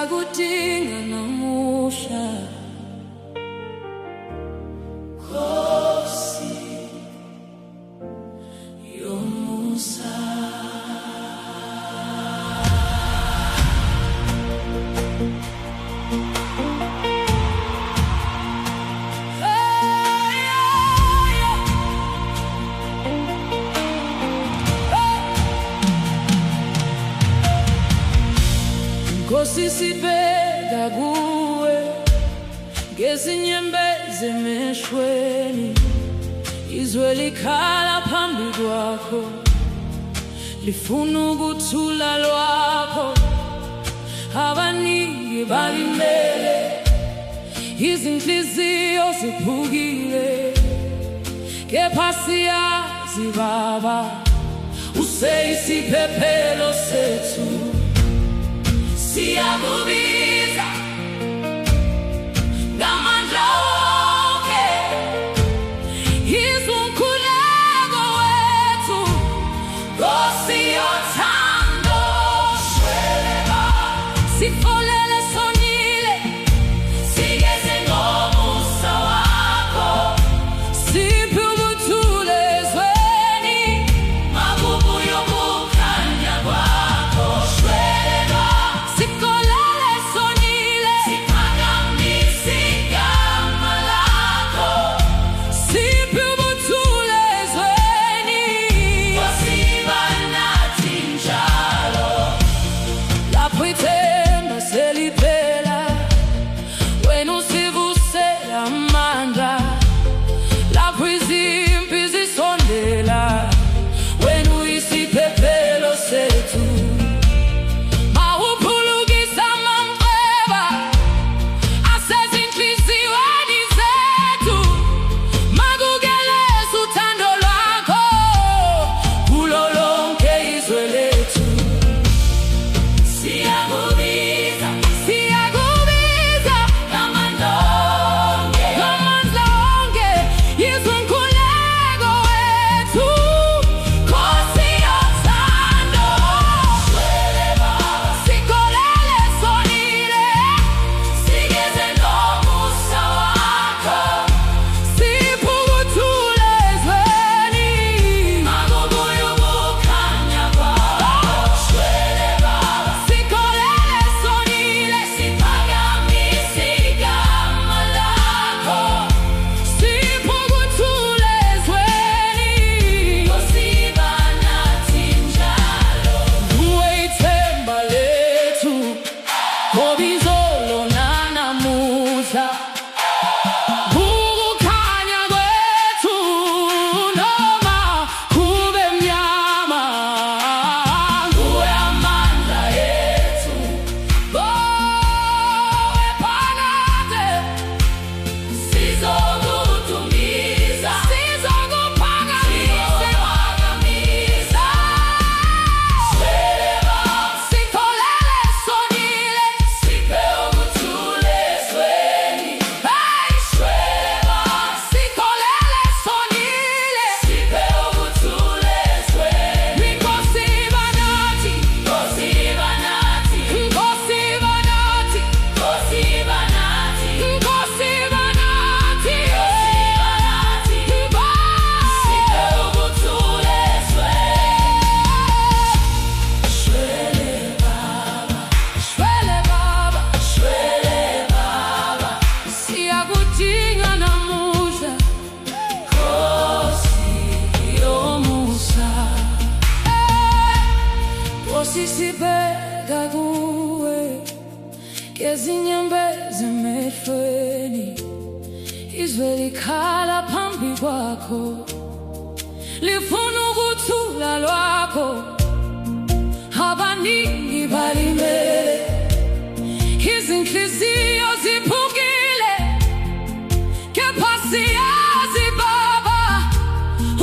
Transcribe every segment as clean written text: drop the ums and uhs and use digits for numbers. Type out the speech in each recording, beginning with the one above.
siyakudinga namusha. Nkosi yomusa. Nkosi sibheka kuwe ngezinyembezi emehlweni, izwe likhala phambi kwakho, lifuna ukuthula lwakho. Abaningi balimele, izinhliziyo ziphukile, kepha siyazi Baba useyisiphephelo sethu. Siyakubiza ngamandla onke, izwa umkhuleko wethu. Nkosi yothando, shweleka, sifolele sonile, sigeze ngomusa wakho. Siphe ubuthule ezweni, makubuye ukukhanya kwakho. Shweleka, sikolele sonile, siphakamise igama lakho. Siphe ubuthule ezweni, Nkosi iba nathi njalo. Lapho ithemba seliphela, wena usivusela amandla. Lapho izimpi zisondela, wena uyisiphephelo sethu. Mawuphulukisa amamnceba asezinhliziyweni zethu, makukeleza uthando lwakho kulo lonke izwe lethu. Siyakubiza, siyakubiza ngamandla onke, ngamandla onke, izwa umkhuleko wethu. Nkosi yothando, shweleka, sikolele sonile, sigeze ngomusa wakho. Siphe ubuthule ezweni, makubuye ukukhanya kwakho. Shweleka, sikolele sonile, siphakamise igama lakho. Siphe ubuthule ezweni, Nkosi iba nathi njalo. Nguwe ithemba lethu, ngoba izolo nanamuhla. Ukukhanya kwethu noma kube mnyama, nguwe amandla ethu. Phakade sizokudumiza, sizokuphakamisa. Shweleka, sikolele sonile, siphe ubuthule ezweni. Hey, shweleka, sikolele sonile, siphe ubuthule ezweni. Nkosi iba nathi, Nkosi iba nathi, Nkosi iba nathi, Nkosi iba nathi, Nkosi iba nathi, siphe ubuthule ezweni. Shwele Baba, shwele Baba, shwele Baba, siyakudinga namuhla. Nkosi yomusa. Nkosi sibheka kuwe ngezinyembezi emehlweni, izwe likhala phambi kwakho, lifuna ukuthula lwakho. Abaningi balimele, izinhliziyo ziphukile, kepha siyazi Baba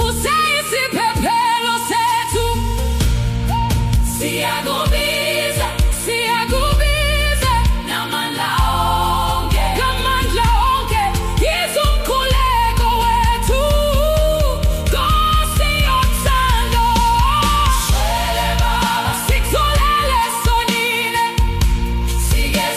useyisiphephelo sethu. Siyakubiza, siyakubiza ngamandla onke, ngamandla onke, izwa umkhuleko wethu. Nkosi yothando, shwele Baba, sikolele sonile, sigeze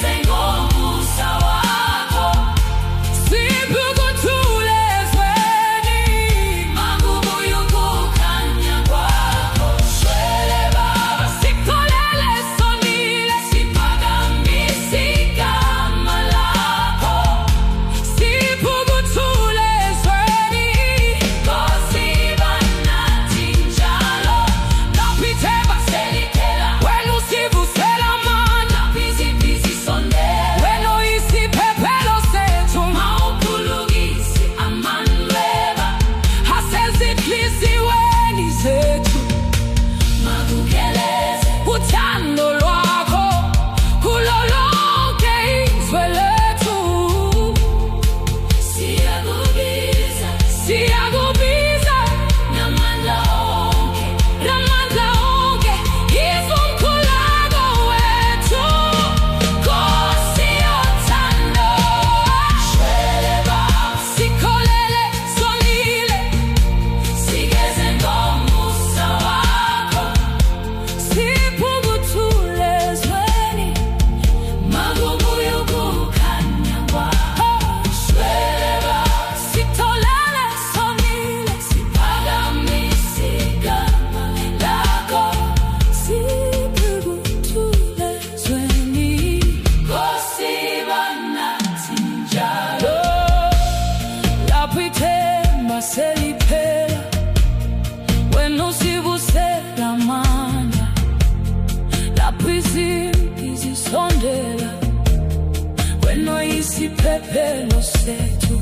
isiphephelo sethu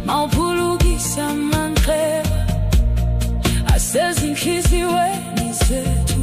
mawuphulukisa amanxeba asezinhliziyweni zethu.